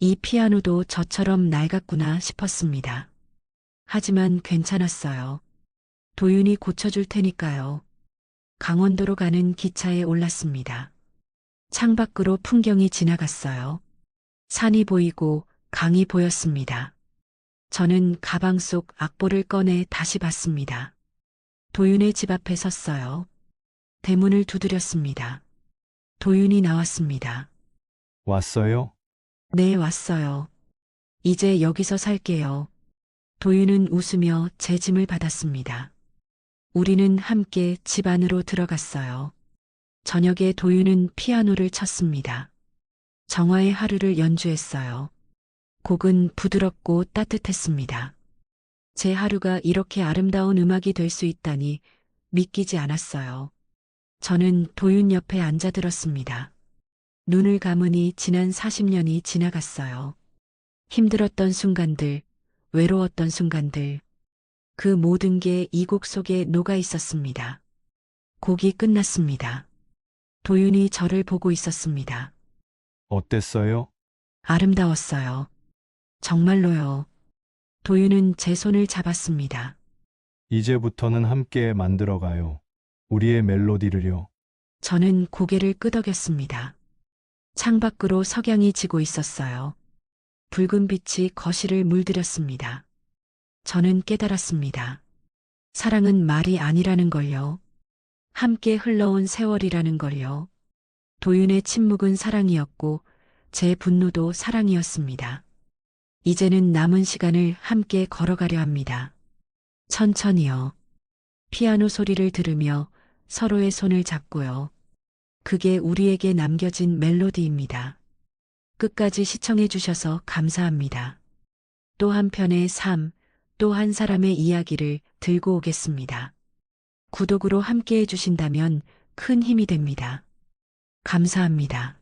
이 피아노도 저처럼 낡았구나 싶었습니다. 하지만 괜찮았어요. 도윤이 고쳐줄 테니까요. 강원도로 가는 기차에 올랐습니다. 창밖으로 풍경이 지나갔어요. 산이 보이고 강이 보였습니다. 저는 가방 속 악보를 꺼내 다시 봤습니다. 도윤의 집 앞에 섰어요. 대문을 두드렸습니다. 도윤이 나왔습니다. 왔어요? 네, 왔어요. 이제 여기서 살게요. 도윤은 웃으며 제 짐을 받았습니다. 우리는 함께 집 안으로 들어갔어요. 저녁에 도윤은 피아노를 쳤습니다. 정화의 하루를 연주했어요. 곡은 부드럽고 따뜻했습니다. 제 하루가 이렇게 아름다운 음악이 될 수 있다니 믿기지 않았어요. 저는 도윤 옆에 앉아 들었습니다. 눈을 감으니 지난 40년이 지나갔어요. 힘들었던 순간들, 외로웠던 순간들, 그 모든 게 이 곡 속에 녹아 있었습니다. 곡이 끝났습니다. 도윤이 저를 보고 있었습니다. 어땠어요? 아름다웠어요. 정말로요. 도윤은 제 손을 잡았습니다. 이제부터는 함께 만들어가요. 우리의 멜로디를요. 저는 고개를 끄덕였습니다. 창밖으로 석양이 지고 있었어요. 붉은 빛이 거실을 물들였습니다. 저는 깨달았습니다. 사랑은 말이 아니라는 걸요. 함께 흘러온 세월이라는 걸요. 도윤의 침묵은 사랑이었고 제 분노도 사랑이었습니다. 이제는 남은 시간을 함께 걸어가려 합니다. 천천히요. 피아노 소리를 들으며 서로의 손을 잡고요. 그게 우리에게 남겨진 멜로디입니다. 끝까지 시청해 주셔서 감사합니다. 또 한편의 삶, 또 한 사람의 이야기를 들고 오겠습니다. 구독으로 함께 해주신다면 큰 힘이 됩니다. 감사합니다.